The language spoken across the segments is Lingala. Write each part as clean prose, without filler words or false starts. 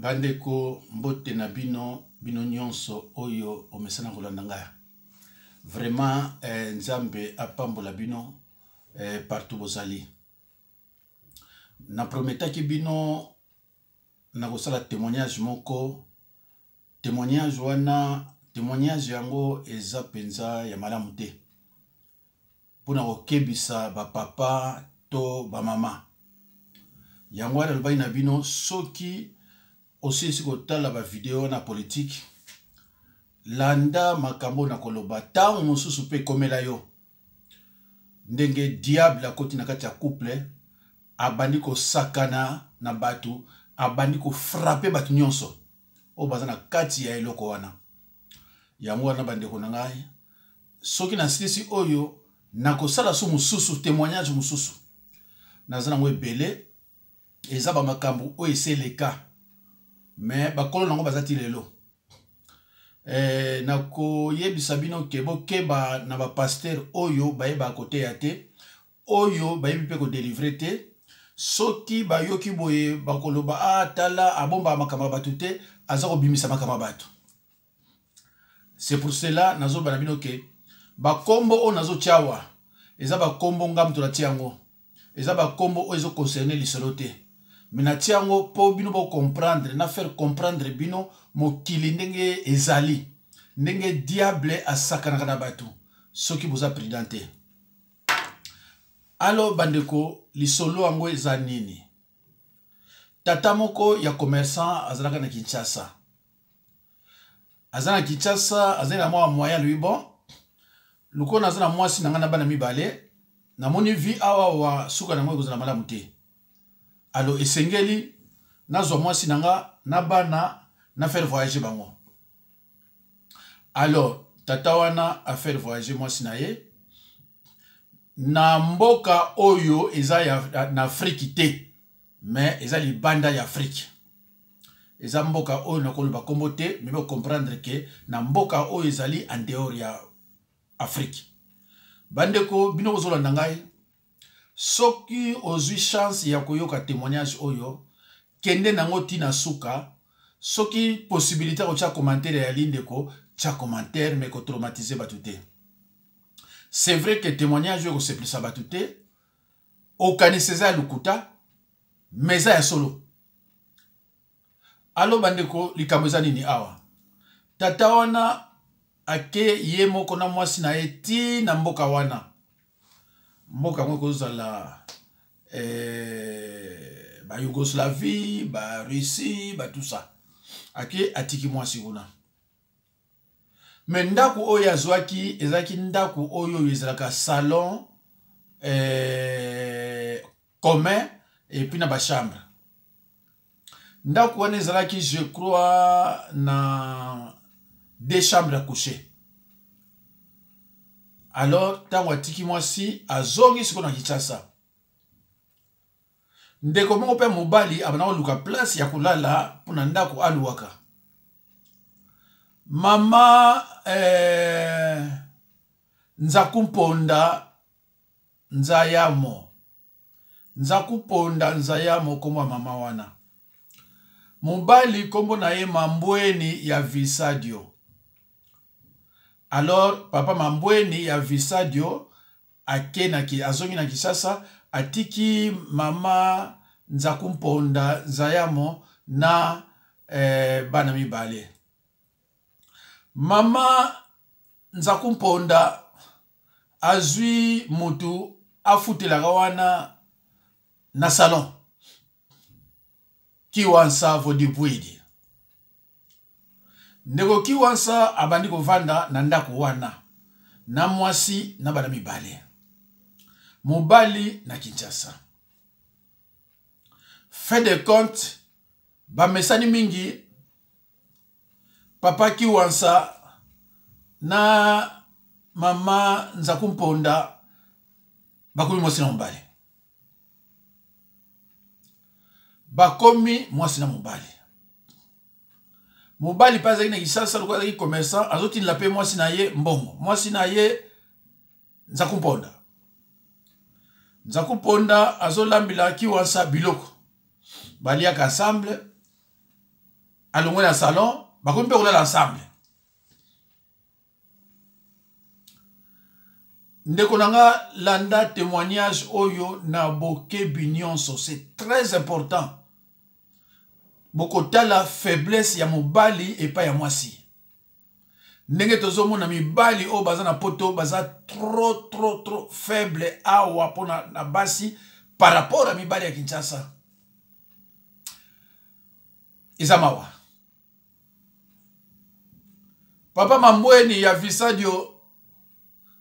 Bandeko mbote na bino nyonso oyo omesana kolanda ngaya. Vraiment nzambe apambola bino partout bozali. Na prometaki bino na kosala témoignage moko. Témoignage wana témoignage yango eza penza ya malamu te. Pona kokebisa ba papa to ba mama. Yango wana lobai na bino soki aussi kotala ba video na politique landa makambo na koloba tango mosusu pe komela yo ndenge diable akoti na kati ya couple abandi ko sakana na batu abandi ko frapper batu nyonso o baza na kati ya eloko wana yango wana bandeko na ngai soki na sisi oyo na kosala su mosusu témoignage mosusu nazana ngo ebele eza ba makambo o eseleka mais bakolo nango bazati lelo na koyebisa bino ke bokeba na ba pasteur oyo bayeba kote ya te oyo bayebi pe ko délivrer te soki bayoki boye bakoloba tala abomba makambo batu te aza ko bimisa makambo batu. C'est pour cela nazo bana bino ke bakombo o nazo tiawa eza bakombo ngam to la tiango eza bakombo o ezo concerner lisolo te. Mena tiango po bino bo comprendre na faire comprendre bino mokili ndenge ezali ndenge diable asakana kana batu soki boza prudente. Alo bandeko lisolo ango eza nini? Tata moko ya commerçant azalaka na Kinshasa. Azana Kinshasa azana mwa moyen lui bon. Luko nazana mwasi na ngana bana mibale na moni vi awa wa suka na mwe kozana malamu te. Alo esengeli nazo mwasi nanga na bana na faire voyager bango. Alors tata wana a faire voyager mwasi na ye na mboka oyo eza ya na Afrique te mais eza libanda ya Afrique. Eza mboka oyo na koloba kombo te mais bo comprendre que na mboka oyo ezali en dehors ya Afrique. Bandeko bino kozolanda ngai soki ozwi chance ya koyoka témoignage oyo kende nango tina suka soki possibilité ko tia commentaire ya lindeko tia commentaire mais ko traumatiser batute. C'est vrai que témoignage yo se plus batute okaniseza lukuta meza ya solo. Alo bandeko likambo za nini awa tata wana ake ye moko na mwasi na eti na mboka wana mboka moko kozala ba Yougoslavie ba Russie ba tout ça ake atiki mwasi kuna mais ndaku oyo azwaki ezaki ndaku oyo ezalaka salon commun et puis na ba chambre ndaku wana ezalaki je crois na 2 chambres à coucher. Alors tango atiki mwasi azongi siko na Kinshasa ndeko moko pe mobali abana luka place ya kulala pona ndako aluwaka mama nzakumponda nzayamo komwa mama wana mobali kombo na ye Mambweni ya Visadio. Alors papa Mambweni ya Visadio akenaki azongi na Kinshasa atiki mama Nzakumponda Nzayamo na bana mibale. Mama Nzakumponda azwi mutu afutelaka wana na salon Kiwansa Vodibwidi. Ndeko Kiwansa abandi kovanda na ndako wana na mwasi na bana mibale mobali na Kinshasa. Fait de compte ba mesani mingi papa Kiwansa na mama Nzakumponda bakomi mwasi na mobali bakomi mwasi na mobali mobali pa azaki na Kinshasa lokola azaki commerçant azotinela pe mwasi na ye mbongo mwasi na ye Nzakumponda azolambila Kiwansa biloko baliaka ensemble alongwe na salon bakomi mpe kolela ensemble. Ndeko nanga landa témoignage oyo na bokebi nyonso, c'est très important. Bokotala faiblesse ya mobali epa ya mwasi. Ndenge tozomona mibali o baza na poto baza trop faible awa pona na basi par rapport à mibali ya Kinshasa. Izamawa. Papa Mambweni ya Visadio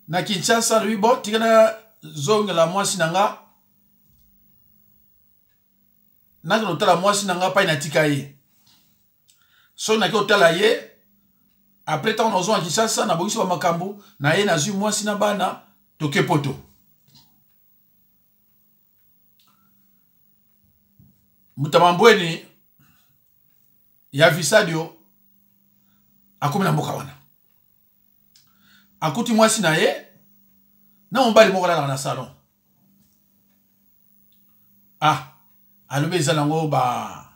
na Kinshasa lui bon tikana zonga la mwasi nanga nanga notala mwasi nanga pa inatika ye so na ki otala ye après tant nozo en Kinshasa na bokisi ba makambu na ye na zui mwasi na bana toke poto Mutamambweni ya Visadio akumi na mboka wana akuti mwasi na ye na mobali moko na salon alobi eza nango ba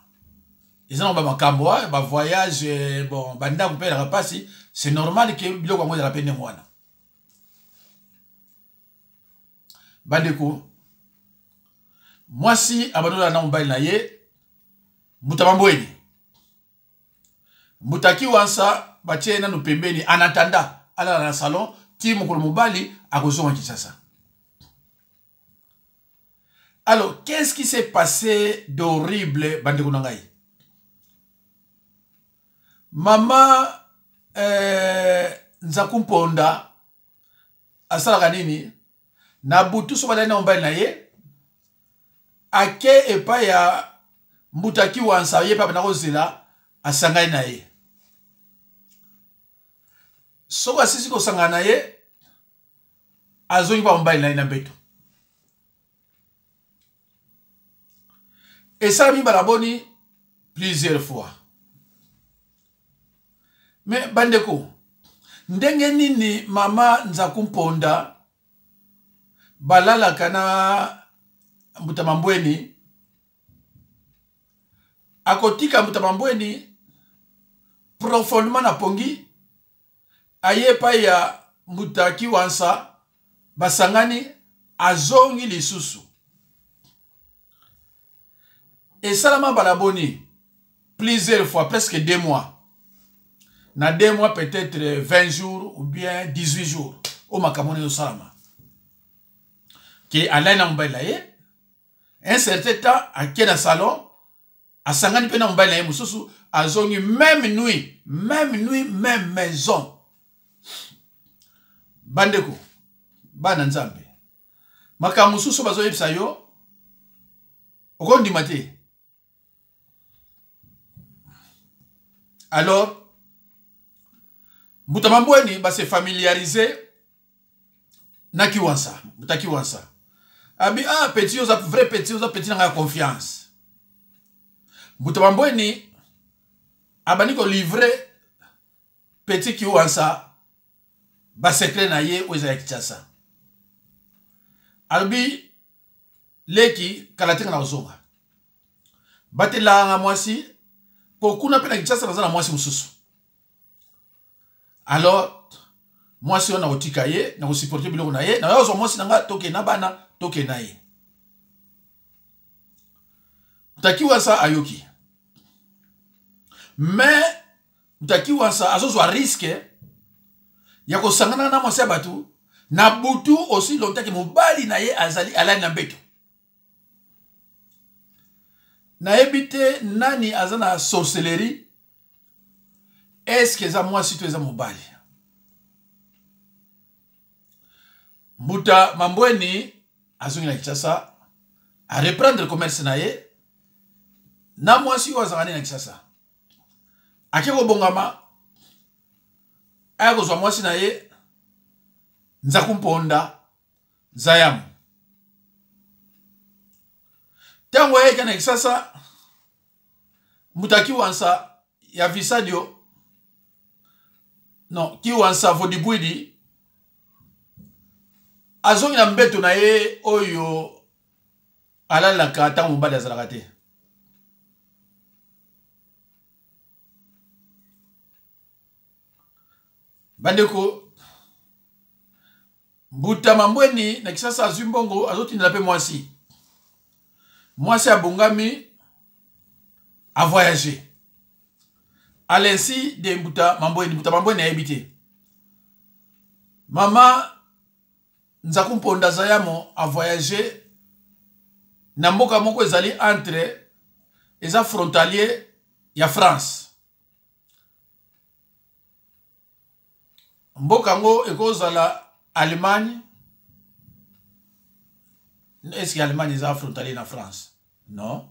makambo ba voyage bon banda kupela kapasi c'est normal que biloko ngo ezala pene mwana bandeko mwasi abadola na mobali na ye Mutamambweni mutaki wansa batie na no pembeni anatanda ala na salon ti mokolo mobali akozonga Kinshasa. Alors, qu'est-ce qui s'est passé d'horrible bandeko nangai? Mama Nzakumponda asala nini na butu so balai na mobali na ye ake epa ya Mutaki wansa ye pa na kozela asangai na ye. Soko asisi ko sangana ye azongi pa mobali na ye na mbeto. Et ça mi balaboni plusieurs fois. Mais bandeko ndenge nini mama Nzakumponda balala kana Mutamambweni akotika Mutamambweni profondément na pongi aye pa ya Mutaki wansa basangani azongi lisusu et salama balaboni plusieurs fois presque 2 mois na 2 mois peut-être 20 jours ou bien 18 jours au makamone yo salama qui alaina mobali ye un certain temps à kena salon asangani pe na mobali ye mususu azongi même nuit même maison. Bandeko bana nzambe makamu susu bazo yebisa yo okondi mate. Alors Mutamambweni ba se familiariser na kiwansa Mutaki wansa abi petit oza vrai petit oza petit na confiance. Mutamambweni abani ko livrer petit kiwansa ba secret na ye weza ya Kinshasa. Albi leki kalatinga na ozonga. Batela nga mwasi pokuna pe na Kinshasa na mwasi mususu. Alors mwasi ona otika ye na supporter biloko na ye na yozo mwasi nanga toke na bana toke na ye. Mutaki wansa ayoki. Mais Mutaki wansa azozwa risque ya kosangana na mwasi batu na butu aussi longtemps que mobali na ye azali alani na mbeto. Na ebite nani azana sorcellerie est-ce que za mwasi to eza mobali? Mutamambweni azongi na Kinshasa a reprendre le commerce na ye na mwasi yo azangani na Kinshasa akeko bongama aya kozwa mwasi na ye Nzakumponda Zayamu tango ye kana Kinshasa Mutaki wansa ya Visadio non ki wansa Vodibwidi azongi na mbeto na ye oyo alalaka tango mobali azalaka te. Bandeko, Mbuta Mambweni, na kisasa azumbongo, azoti nilape mwasi. Mwasi a bongami, a voyager. À l'insi de Mbuta Mambweni a habité. Mama Nzakumponda Zayamo a voyagé. Namboka moko ezali entre eza frontalier ya France. Mboka ngo ekozala Allemagne. Est-ce que l'Allemagne est frontalier na France? Non.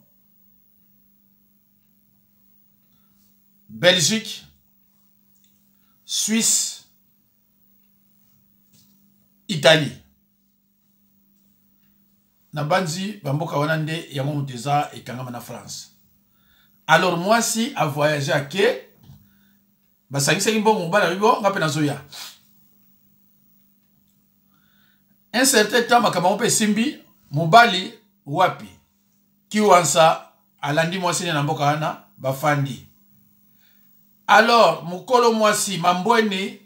Belgique, Suisse, Italie. Na banzi bamboka wanande yango muteza ekangama na France. Alors moi si a voyagé à Ké, basangisa kimbongo mbala bibo ngape na zoya. Un certain temps makama mpe simbi mobali wapi kiwansa alandi mwasi na mboka wana bafandi. Alors mukolo mwasi Mambweni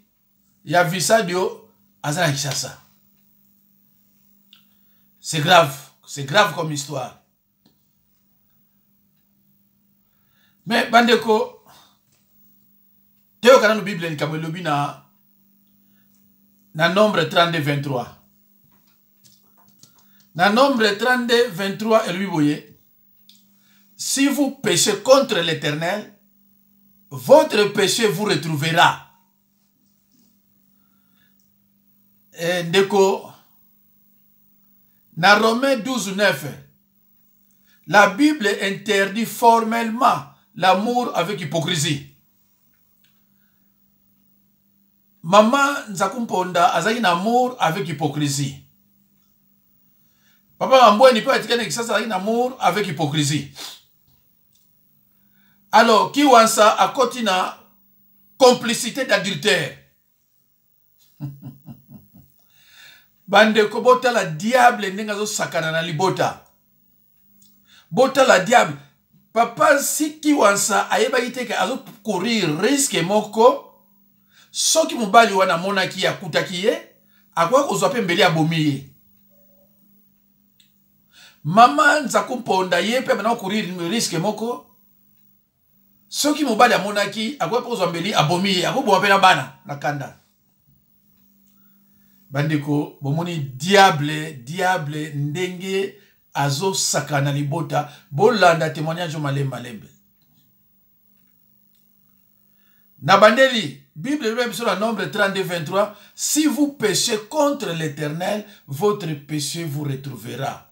ya Visadio azana Kishasa. C'est grave comme histoire. Mais bandeko teo kana no Bible ni kamelobi na nombre 32-23. Na nombre 32-23 et lui voyez, si vous péchez contre l'Éternel, votre péché vous retrouvera. Et ndeko na Romains 12-9, la Bible interdit formellement l'amour avec hypocrisie. Maman Nzakumponda azaki na amour avec hypocrisie. Papa Mambweni peut être que ça azaki na amour avec hypocrisie. Alors, qui wansa a continua complicité d'adultère. Bande ko bota la diable ndenga zo sakana na libota. Bota la diable. Papa si ki wansa ayeba iteke azo courir risque moko. Soki mobali wana monaki ya kutaki ye, akwa kozwa pe mbeli abomiye. Mama Nzakumponda ye pe bana courir risque moko. Soki mobali amonaki akwa kozwa mbeli abomiye, akoboma pe na bana na kanda. Bandeko bomoni diable ndenge azo sakana libota bolanda témoignage malemba lembe. Na bandeli Bible même sur la nombre 32-23, si vous péchez contre l'Éternel, votre péché vous retrouvera.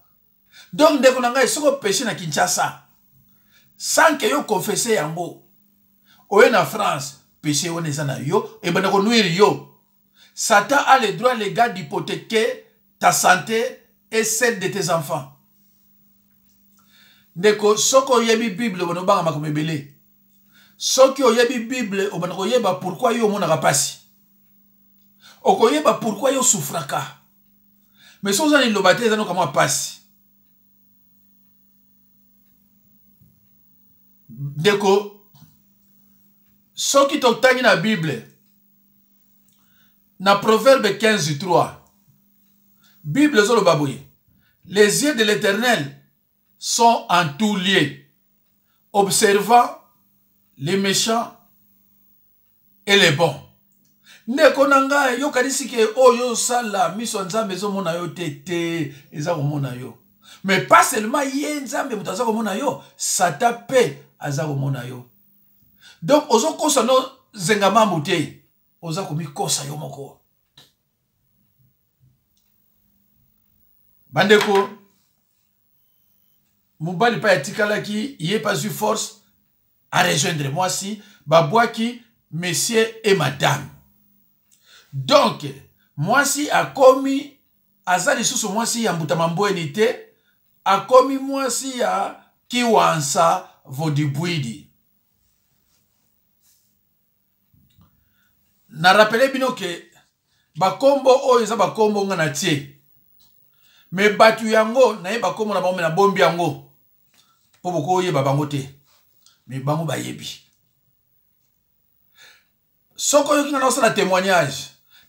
Donc ndeko nanga soko péché na Kinshasa sans que yo confesser yango. Oye na France, péché oneza na yo et bandeko nuire yo. Satan a le droit légal d'hypothéquer ta santé et celle de tes enfants. Ndeko soko yebi Bible bonobanga makomebele. Soki oyebi Bible obanako yeba pourquoi yo mona rapasi. Okoyeba pourquoi yo souffraka. Mais so zani lobate zano kama pasi. Ndeko soki totangi na Bible na Proverbe 15:3. Bible zolo babouye. Les yeux de l'Éternel sont en tout lieu, observant les méchants et les bons. Ndeko nanga yo kadisi ke oyo sala miso nzambe zo mona yo tete eza ko mona yo. Mais pas seulement ye nzambe mutaza ko mona yo, Satan pe aza ko mona yo. Donc ozo kosa no zengama mute. Oza komi kosa yo moko. Bandeko mobali pa etikala ki yé pas eu force à rejoindre moi si babwaki monsieur et madame. Donc moi si a komi azali susu moi si ya Mbuta Mambweni te a komi moi si ya Kiwansa Vodibwidi. Na rappelé bino ke bakombo oyo eza bakombo nga na tie. Me batu yango na ye bakombo na bango na bombi yango. Po boko ye babango te. Me bango bayebi. soko yoki na osala témoignage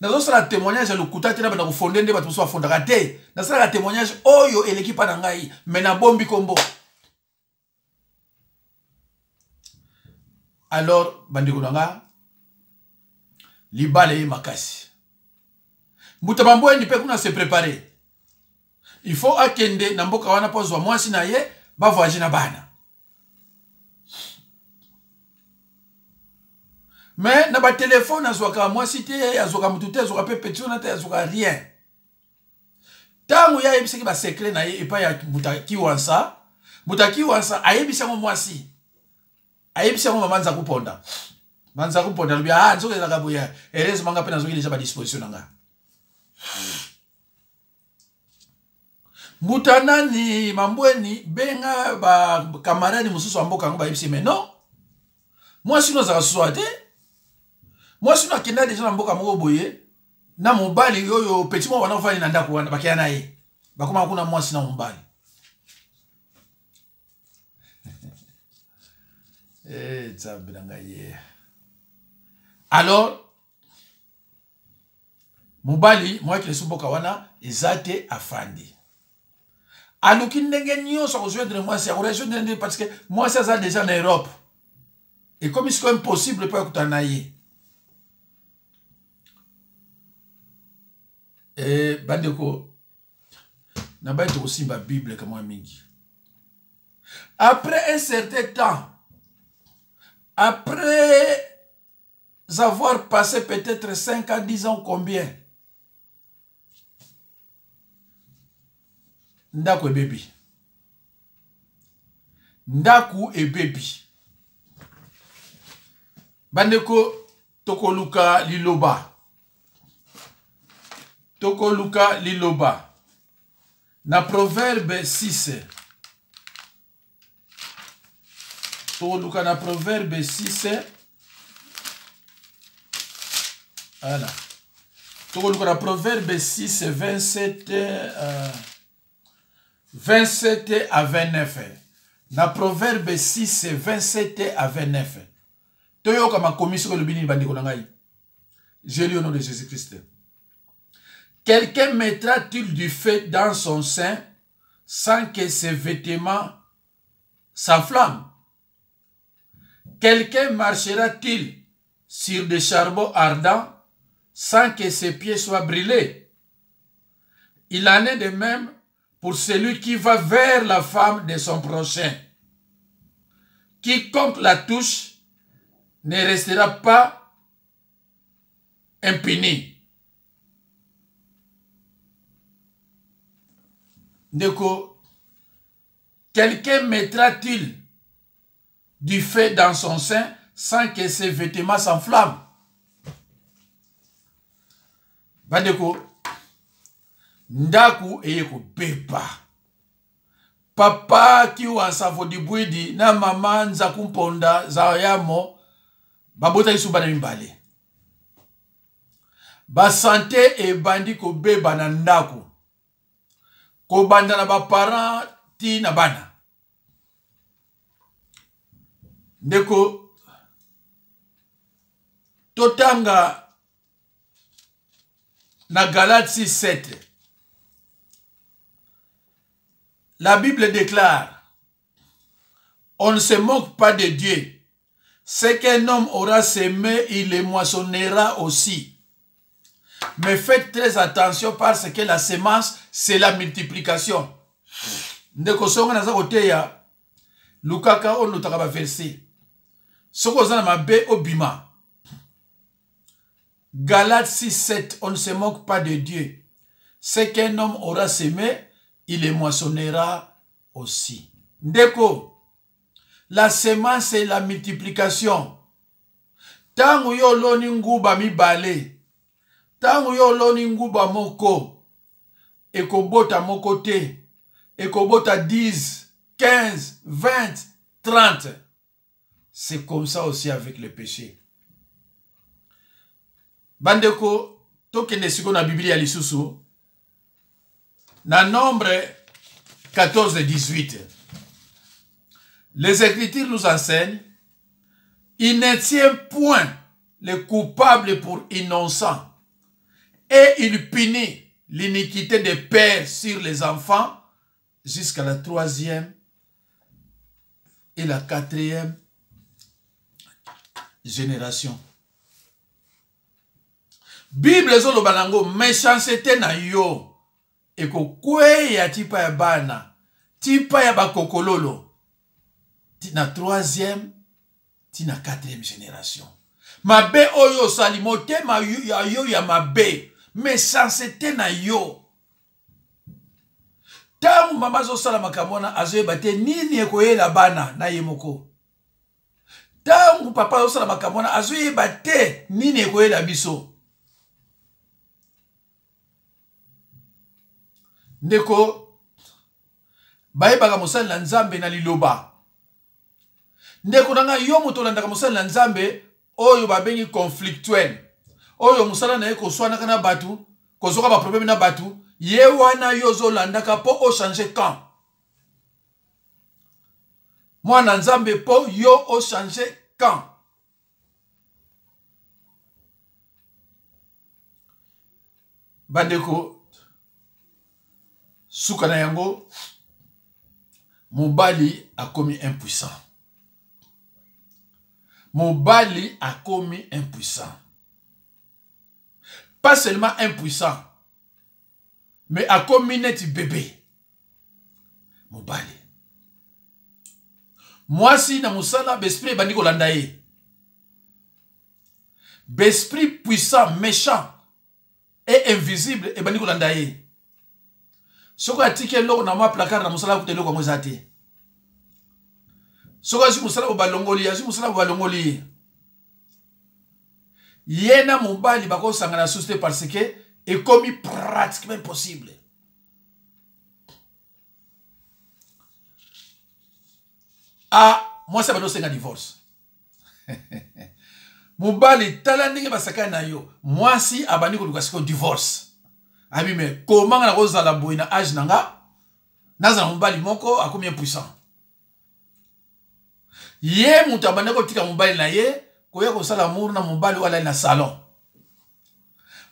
nazosala témoignage lokuta te na bana kofonde nde bato mosusu bafondaka te nasalaka témoignage oyo eleki mpa na ngai me nabombi kombo. Alors bandeko na nga libala ye makasi mbuta bambweni mpe kuna se préparer. Il faut akende na mboka wana po zwa mwasi na ye bavoyage na bana. Mais na ba téléphone azwaka mwasi te azwaka mutu te azwaka pe petit na te azwaka rien. Tango ya yebisaki ba secret na ye epa ya mutaki wansa ayebisa mo mwasi. Ayebisa mo mamanza kuponda. Manza kuponda lubia nzoke za kabuya. Heureusement manga pe nazoki déjà ba disposition nga. Mutanani mambweni benga ba kamarani mususu wa mboka ngo ba yebisi mais non. Moi sino za swate. Moi sino akenda déjà na mboka moko boye na mobali yoyo petit mo wana fani na ndako wana bakia na ye. Bakoma kuna mwasi na mobali. Tsabiranga ye. Alors mobali moi ki mboka wana ezate afandi. Aluki ndenge nyonso rejoindre moi c'est rejoindre parce que moi ça déjà en Europe. Et comme c'est impossible pour kutana ye. Et bandeko na ba to simba Bible comme moi mingi. Après un certain temps, après avoir passé peut-être 5 à 10 ans combien, Ndaku et baby. Ndaku et baby. Bandeko tokoluka liloba. Tokoluka liloba. Na proverbe 6. Tokoluka na proverbe 6. Voilà. Tokoluka na proverbe 6, 27 à 29. Na proverbe 6, 27 à 29. Toyoka ma commission le bini bandiko nangai. Je lis au nom de Jésus-Christ. Quelqu'un mettra-t-il du feu dans son sein sans que ses vêtements s'enflamment? Quelqu'un marchera-t-il sur des charbons ardents sans que ses pieds soient brûlés? Il en est de même pour celui qui va vers la femme de son prochain. Quiconque la touche ne restera pas impuni. Ndeko, quelqu'un mettra-t-il du feu dans son sein sans que ses vêtements s'enflamment? Bandeko, ndaku eyeko beba. Papa ki wansa vodibwidi na mama nza kumponda za yamo babota isuba na mimbale. Ba santé e bandi ko beba na ndaku. Ko banda na ba parent ti na bana. Ndeko totanga na Galates 7. La Bible déclare, on ne se moque pas de Dieu. Ce qu'un homme aura semé, il le moissonnera aussi. Mais faites très attention parce que la semence, c'est la multiplication. Ndeko songa na zakote ya Lukaka on notaka ba verset. Soko zana mabe obima. Galates 6:7, on ne se moque pas de Dieu. Ce qu'un homme aura semé, il le moissonnera aussi. Ndeko, la semence c'est la multiplication. Tangu yo loni nguba mibale. Tangu yo loni nguba moko. Ekobota moko te. Ekobota 10, 15, 20, 30. C'est comme ça aussi avec le péché. Bandeko, tokende siko na Biblia lisusu. Na Nombre 14, 18. Les Écritures nous enseignent, il ne tient point le coupable pour innocent. Et il punit l'iniquité des pères sur les enfants jusqu'à la 3e et la 4e génération. Bible ezolo banango méchanceté na yo eko kweya tipa ya bana tipa ya bakokololo tina 3e tina 4e génération. Mabe oyo sali motema yo ya mabe méchanceté na yo. Tangu mama zo sala makamona azoyeba te nini ekoyela bana na ye moko. Tangu papa zo sala makamona azoyeba te nini ekoyela biso. Ndeko bayebaka mosali na nzambe na liloba. Ndeko nanga yo moto landaka mosali na nzambe oyo babengi conflictuel. Oyo mosala na ye koswanaka na batu, kozoka ba problème na batu, ye wana yo zo landaka po o changer camp. Mwana nzambe po yo o changer camp. Bandeko suka na yango mobali akomi impuissant. Mobali akomi impuissant. Pas seulement impuissant, mais akomi neti bébé. Mobali. Moi si na musala besprit bandi kolanda ye. Besprit puissant, méchant et invisible et bandi kolanda ye. Soko atike loko na mwa placard na musala kute loko mwezate. Soko azi musala obalongoli, azi musala obalongoli. Yena mobali bako sangana souste parce que est commis pratiquement impossible. Ah, moi ça va nous un divorce. Mobali talandi basaka na yo. Moi si abani ko lukasiko divorce. Abi mais comment na koza la boina âge nanga? Naza mobali moko akomi impuissant. Ye mutu abani ko tika mobali na ye, koya ko sala amour na mobali wala na salon.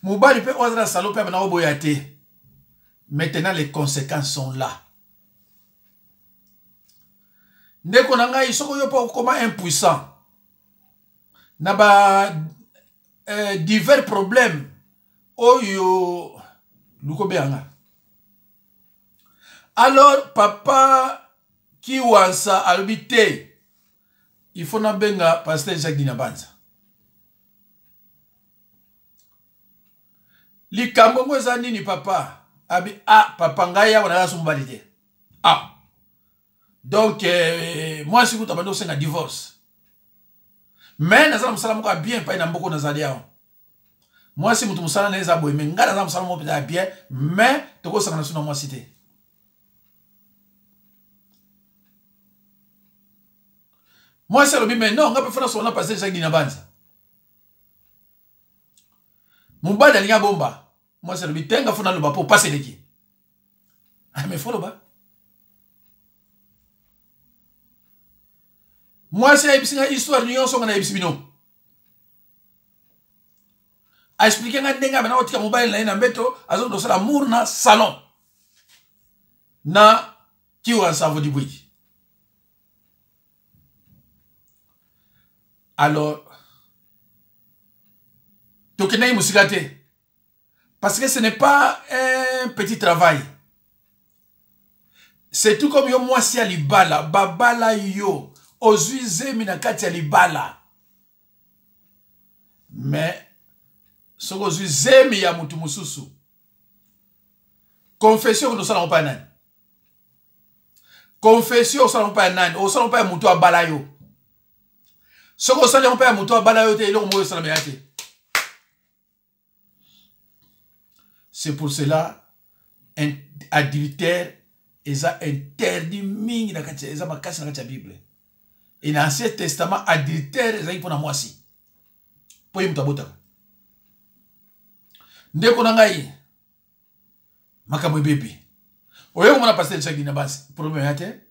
Mobali pe oza na salon pe na oboyate. Maintenant les conséquences sont là. Ndeko nanga isoko yo pa comment impuissant. Na ba divers problèmes oyo lukobeanga. Alors papa qui wansa albité il faut na benga pasteur Jacques Dinabanza. Likambo mweza nini papa? Abi papa ngaya wana sumbalite. Donc moi si vous abandonnez c'est un divorce. Mais nazala musala moko bien pa ina mboko nazali yao. Moi si mutu musala neza boy mais ngala nazala musala moko bien mais toko sanga suna moi cité. Moi c'est le mais non nga pe fana sona passer Jacques Dinabanza. Mumba dalinga bomba. Moi c'est le tenga fona loba pour passer leki. Mais faut loba. Moi c'est une histoire de nyonso ngana ibisibino. A expliquer nga ndenga bana otika mobile na ina mbeto azo do sala amour na salon. Na kiwa savo di bouki. Alors tokenai musikate parce que ce n'est pas un petit travail. C'est tout comme yo moi si alibala babala yo ozuize minakati alibala. Mais soko zuize mi ya mutu mususu. Confession no sala pa nani. Confession sala pa nani, o sala pa mutu abala yo. Soko sala pa mutu abala yo te ilo mo sala meate. C'est pour cela un adultère est interdit mingi na kati eza makasi na kati ya Bible. Et dans l'Ancien Testament adultère est pour na mwasi. Po yimuta bota. Ndeko na ngai makambo bébé. Oyo ko mona pasteur Jacques Dinabanza problème yate.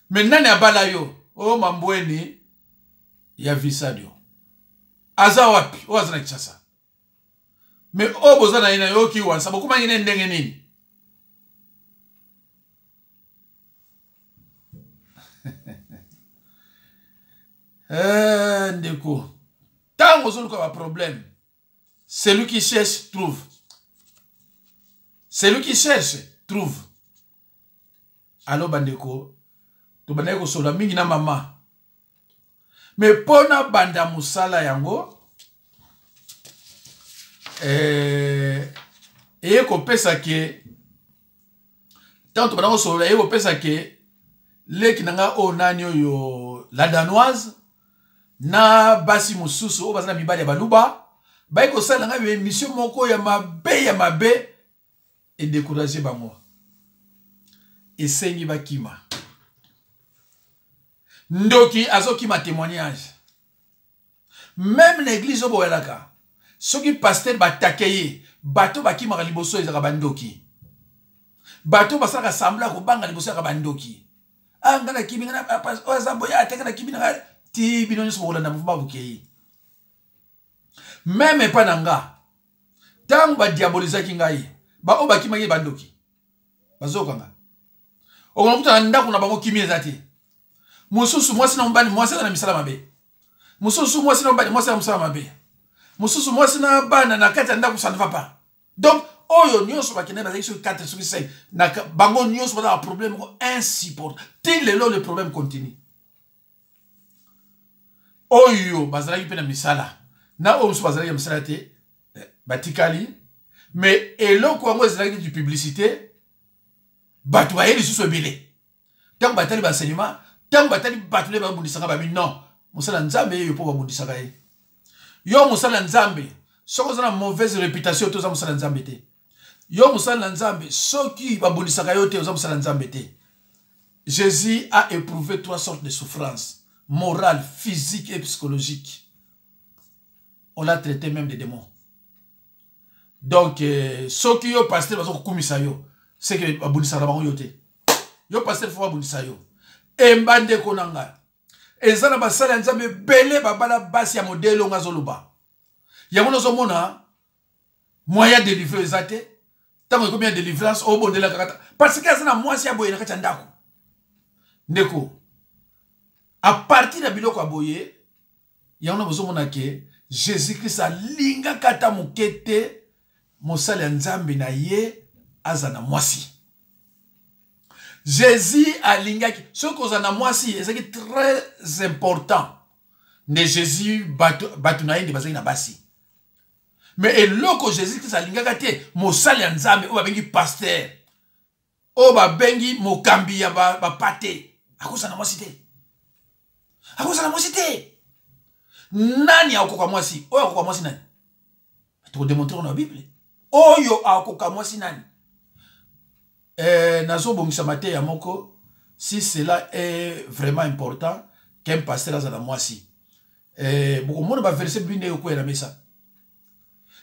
Mais nani abala yo? O mambweni ya visadio. aza wapi o aza na Kinshasa mais o boza na ina yoki wansa bokuma ine ndenge nini ndeko tango zoluka ba problème celui qui cherche trouve celui qui cherche trouve alo bandeko to bandeko sola mingi na mama mais pona banda musala yango eye kopesa ke tanto banako sola eye kopesa ke leki nanga o nani oyo la danoise na basi mususu o bazana mibali ya baluba bayi kosala nga émission moko ya mabe et décourager bango esengi bakima ndoki azokima témoignage même l'église oboyelaka soki pasteur batakeye bato bakimaka liboso ezaka bandoki bato basalaka sambla kobanga liboso yaka bandoki anga na kimi ngana oza boya ateka na kimi na ti bino nyonso bokolanda mouvement bokei même epa na nga ntango badiabolizaki ngai ba o bakimaki bandoki bazokanga okonakuta na ndako na bango kimi eza te mususu mwasi na mobali mwasi na misala mabe mususu mwasi na mobali mwasi na misala mabe mususu mwasi na bana na kati ya ndako ça ne va pas donc oyo nyonso bakende bazaki sur 4 sur 5 na bango nyonso baza un problème insupportable ti lelo le problème continue oyo bazalaki pe na misala na oyo mosusu bazalaki ya misala te batikali mais eloko yango ezalaki du publicité bato baye lisusu ebele ntango batali baenseignement ntango batali bato nde babundisaka babi non mosala nzambe yeyo mpo babundisaka ye yo mosala nzambe soki oza na mauvaise réputation te oza mosala nzambe te yo mosala nzambe soki babundisaka yo te oza mosala nzambe te. Jésus a éprouvé 3 sortes de souffrances, morales, physiques et psychologiques. On l'a traité même des démons. Donc, ce qui est pasteur, c'est que babundisa bango yote. Yo pasteur faut babundisa yo. Embande konanga. Ezana basala nzambe belé babala basi ya modèle ngazoluba. Yango nozomona moyen de délivrer ezate. Tango combien de délivrance au bon de la kata. Parce que azana mwasi ya boye na kati ndako. Ndeko. À partir de biloko aboye, yango bozomona ke Jésus-Christ a linga kata mukete mosala nzambe na ye azana mwasi. Jésus a linga ki ce que azana mwasi c'est très important. Ne Jésus batuna indi bazaki na basi. Mais eloko Jésus-Christ a linga kate mosala nzambe o babengi pasteur. O babengi mokambi ya ba pate. Akosa na mwasi te. Akosa na mwasi te. Nani akoka mwasi? Oyo akoka mwasi nani? Tu démontrer dans la Bible. Oyo akoka mwasi nani? Nazo bongisa mate ya moko si cela est vraiment important qu'un pasteur a la mwasi. Beaucoup monde va verser bien de quoi la mesa.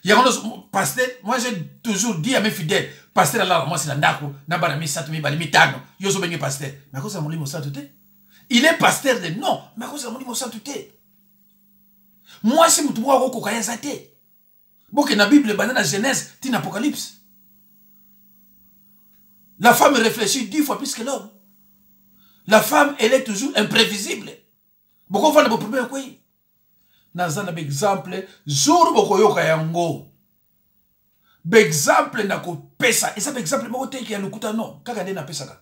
Il y a un pasteur, moi j'ai toujours dit à mes fidèles, pasteur là moi c'est la ndako, na bana mi satu mi bali mi tano, yo so bengi pasteur. Mais quoi ça mon limo satu te? Il est pasteur de non, mais quoi ça mon limo satu te? Moi si mutu mwa ko kaya zate. Boke na Bible banana Genèse, tin Apocalypse. La femme réfléchit 10 fois plus que l'homme. La femme, elle est toujours imprévisible. Beaucoup vont le problème quoi? Nazana exemple, jour boko yoka yango. Exemple na ko pesa. Et ça exemple moko te ki ya lukuta non. Kaka de na pesa ka.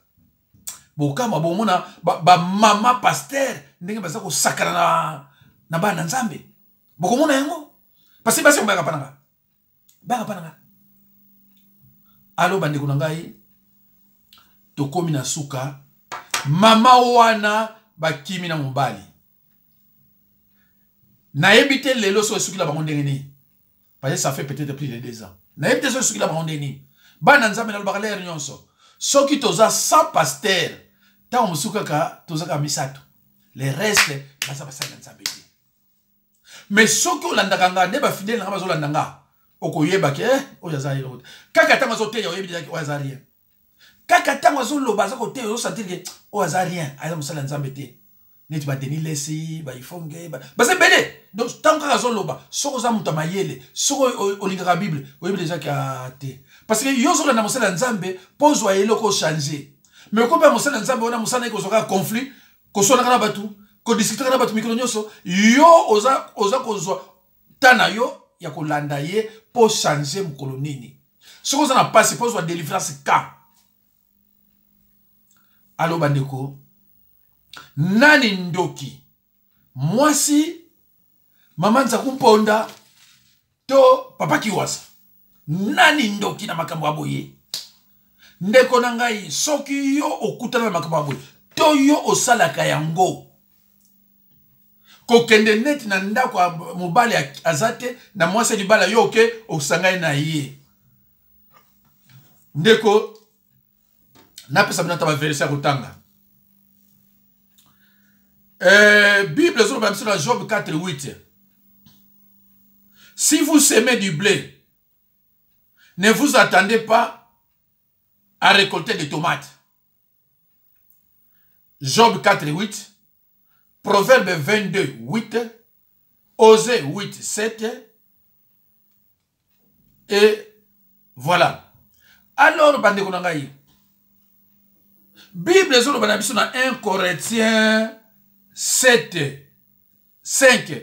Boka mabomona ba mama pasteur ndenge baza ko sakana na ba na nzambe. Boko mona yango. Parce que basi mbaka pananga. Baka pananga. Alo bande ko ngai. Tokomi na suka mama wana bakimi na mobali na ebite lelo so suki la bango ndengeni parce que ça fait peut-être plus de 2 ans na ebite so suki la bango ndengeni bana nzambe na lobaka lere nyonso soki toza sans pasteur ta musuka ka toza ka misato les restes basa basa nzambe mais soki olandaka nga ne ba fidèle na bazo landanga okoyeba ke oya za yelo kaka tanga zo te ya oyebi daki oya za rien. Kaka tango zo loba za kote yo sentir que o aza rien aza musala nzambe te neti ba Denis Lesi ba ifonge ba c'est belé. Donc tant que raison loba soko za muta mayele soko olingaka Bible oyebi déjà ka te parce que yo zo na mosala nzambe pose wa eloko changer mais ko ba mosala nzambe ona mosala ko zoka conflit ko sona kana batu ko discuter kana batu mikolo nyoso yo oza ko zo tana yo ya ko landa ye pour changer mukolo nini soko za na passe pose wa délivrance ka alo bandeko nani ndoki mwasi mama Nzakumponda to papa Kiwasa nani ndoki na makambo aboye ndeko na ngai soki yo okutana na makambo aboye to yo osalaka yango kokende neti na ndako mobali azate na mwasi libala yo ke osangai na ye ndeko napesa bina taba verset kutanga Bible sur dans Job 4:8. Si vous semez du blé, ne vous attendez pas à récolter des tomates. Job 4:8. Proverbe 22:8. Osée 8:7. Et voilà. Alors, bande konangai. Bible sur dans 1 Corinthiens 7, 5.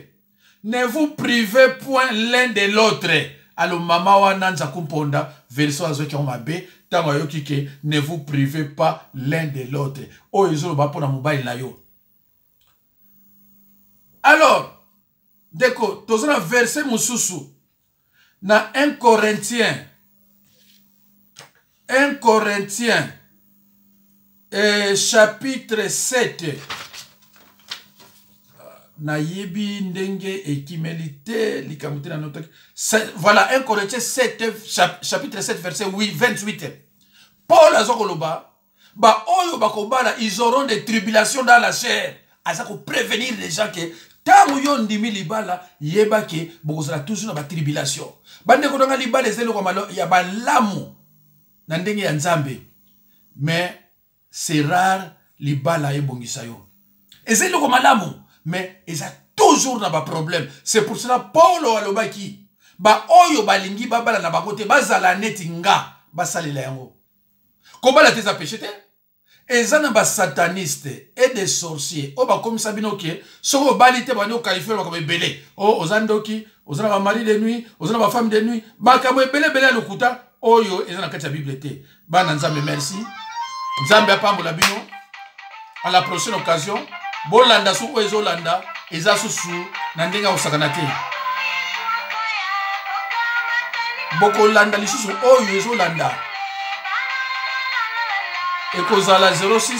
Ne vous privez point l'un de l'autre. Alors, Mama wana Nzakumponda, verset azo ki omabe, tango yo kike, ne vous privez pas l'un de l'autre. O ezolo ba pona mobile na yo. Alors, deko, tozona verset mususu, na 1 Corinthiens, chapitre 7, na yebi ndenge ekimelite likamute na notok. Voilà 1 Corinthiens 7 chapitre 7 verset 28. Paul azokoloba ba oyo bakobala ils auront des tribulations dans la chair. Azako prévenir les gens que tango yo ndimi libala yeba ke bokozala toujours na ba tribulation. Bande ko donga libala ezelo ko malo ya balamu na ndenge ya nzambe. Mais c'est rare libala ebongisa yo. Ezelo ko malamu mais ils ont toujours na ba problème. C'est pour cela Paul alobaki ba oyo balingi babala na bakote bazala neti nga basalela yango. Kobala teza péché ezana ba sataniste et des sorciers o ba comme ça binoke soko balite bani o qualifier ba comme belé o ozandoki ozana ba mari de nuit ozana ba femme de nuit ba kamo belé lokuta oyo ezana kati ya Bible te. Bana nzambe merci. Nzambe apambola bino. À la prochaine occasion. Bolanda su ezolanda eza susu na ndenga osakana te. Boko landa lisusu oyo ezolanda. Ekozala 06